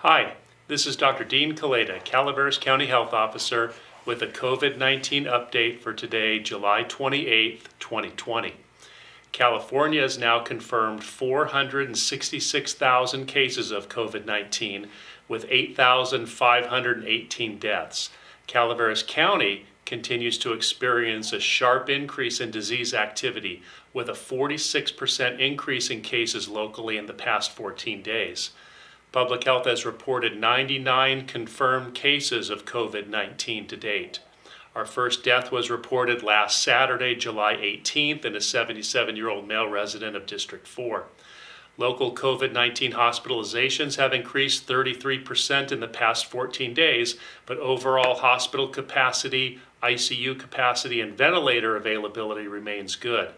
Hi, this is Dr. Dean Kelaita, Calaveras County Health Officer, with a COVID-19 update for today, July 28th, 2020. California has now confirmed 466,000 cases of COVID-19 with 8,518 deaths. Calaveras County continues to experience a sharp increase in disease activity with a 46% increase in cases locally in the past 14 days. Public Health has reported 99 confirmed cases of COVID-19 to date. Our first death was reported last Saturday, July 18th, in a 77-year-old male resident of District 4. Local COVID-19 hospitalizations have increased 33% in the past 14 days, but overall hospital capacity, ICU capacity, and ventilator availability remains good.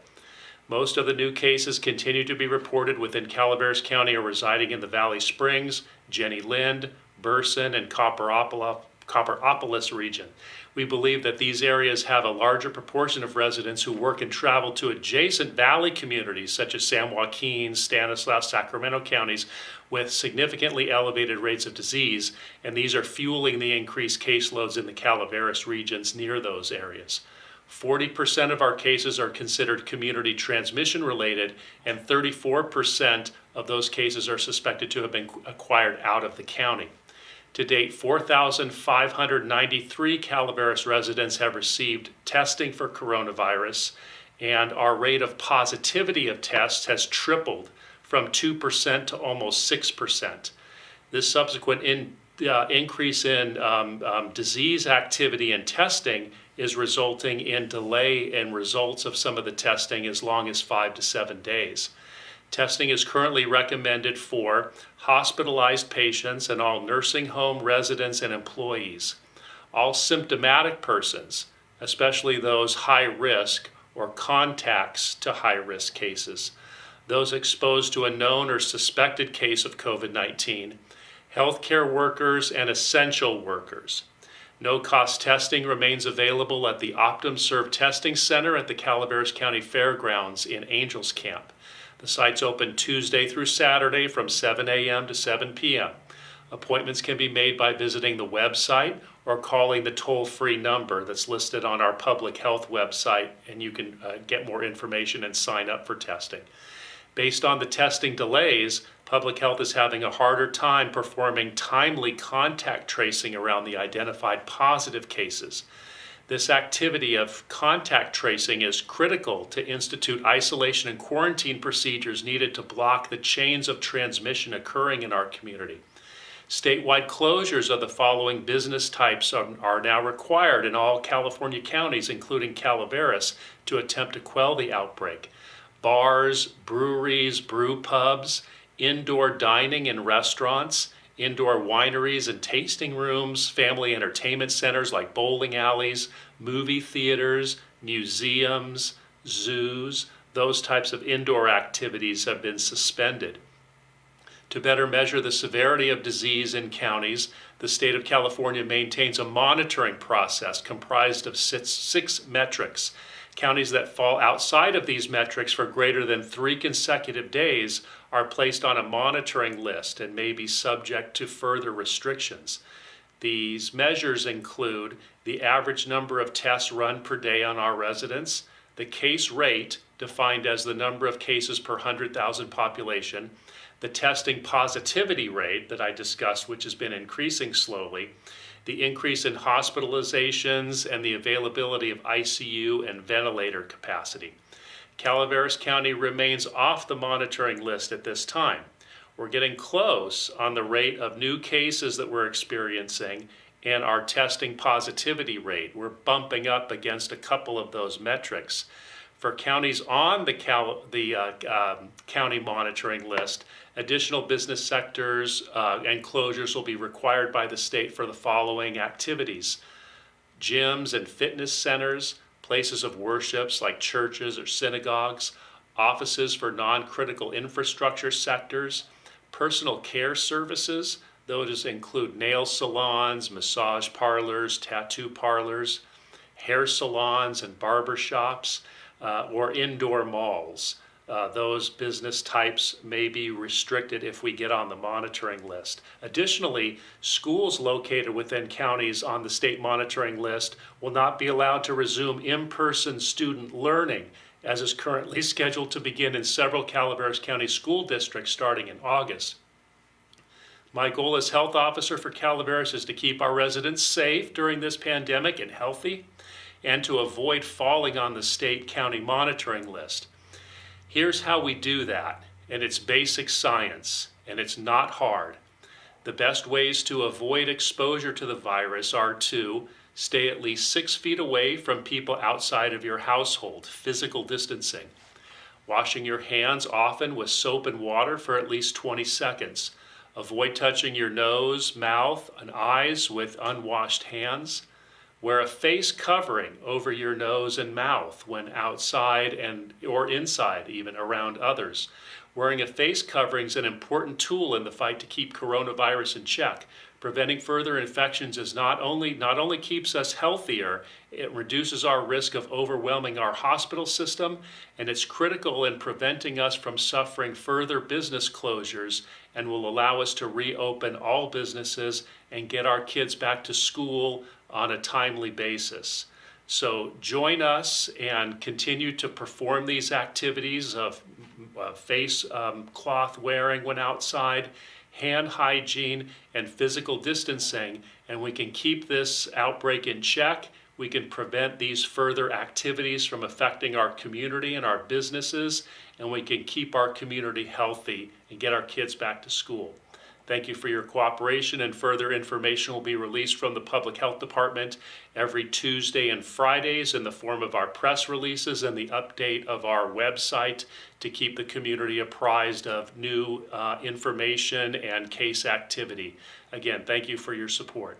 Most of the new cases continue to be reported within Calaveras County or residing in the Valley Springs, Jenny Lind, Burson, and Copperopolis region. We believe that these areas have a larger proportion of residents who work and travel to adjacent valley communities such as San Joaquin, Stanislaus, Sacramento counties with significantly elevated rates of disease, and these are fueling the increased caseloads in the Calaveras regions near those areas. 40% of our cases are considered community transmission related, and 34% of those cases are suspected to have been acquired out of the county. To date, 4,593 Calaveras residents have received testing for coronavirus, and our rate of positivity of tests has tripled from 2% to almost 6%. This subsequent increase in disease activity and testing is resulting in delay in results of some of the testing as long as 5 to 7 days. Testing is currently recommended for hospitalized patients and all nursing home residents and employees. All symptomatic persons, especially those high risk or contacts to high risk cases, those exposed to a known or suspected case of COVID-19, healthcare workers, and essential workers. No-cost testing remains available at the OptumServe Testing Center at the Calaveras County Fairgrounds in Angels Camp. The site's open Tuesday through Saturday from 7 a.m. to 7 p.m. Appointments can be made by visiting the website or calling the toll-free number that's listed on our public health website, and you can get more information and sign up for testing. Based on the testing delays, public health is having a harder time performing timely contact tracing around the identified positive cases. This activity of contact tracing is critical to institute isolation and quarantine procedures needed to block the chains of transmission occurring in our community. Statewide closures of the following business types are now required in all California counties, including Calaveras, to attempt to quell the outbreak. Bars, breweries, brew pubs, indoor dining and restaurants, indoor wineries and tasting rooms, family entertainment centers like bowling alleys, movie theaters, museums, zoos, those types of indoor activities have been suspended. To better measure the severity of disease in counties, the state of California maintains a monitoring process comprised of six metrics. Counties that fall outside of these metrics for greater than 3 consecutive days are placed on a monitoring list and may be subject to further restrictions. These measures include the average number of tests run per day on our residents, the case rate, defined as the number of cases per 100,000 population, the testing positivity rate that I discussed, which has been increasing slowly, the increase in hospitalizations, and the availability of ICU and ventilator capacity. Calaveras County remains off the monitoring list at this time. We're getting close on the rate of new cases that we're experiencing and our testing positivity rate. We're bumping up against a couple of those metrics. For counties on the county monitoring list, additional business sectors and closures will be required by the state for the following activities: gyms and fitness centers, places of worships like churches or synagogues, offices for non-critical infrastructure sectors, personal care services. Those include nail salons, massage parlors, tattoo parlors, hair salons and barber shops, or indoor malls. those business types may be restricted if we get on the monitoring list. Additionally, schools located within counties on the state monitoring list will not be allowed to resume in-person student learning, as is currently scheduled to begin in several Calaveras County school districts starting in August. My goal as health officer for Calaveras is to keep our residents safe during this pandemic and healthy, and to avoid falling on the state county monitoring list. Here's how we do that, and it's basic science, and it's not hard. The best ways to avoid exposure to the virus are to stay at least 6 feet away from people outside of your household, physical distancing. Washing your hands often with soap and water for at least 20 seconds. Avoid touching your nose, mouth, and eyes with unwashed hands. Wear a face covering over your nose and mouth when outside or inside, even around others. Wearing a face covering is an important tool in the fight to keep coronavirus in check. Preventing further infections is not only keeps us healthier, it reduces our risk of overwhelming our hospital system, and it's critical in preventing us from suffering further business closures, and will allow us to reopen all businesses and get our kids back to school on a timely basis. So join us and continue to perform these activities of face cloth wearing when outside, hand hygiene, and physical distancing, and we can keep this outbreak in check. We can prevent these further activities from affecting our community and our businesses, and we can keep our community healthy and get our kids back to school. Thank you for your cooperation, and further information will be released from the Public Health Department every Tuesday and Fridays in the form of our press releases and the update of our website to keep the community apprised of new information and case activity. Again, thank you for your support.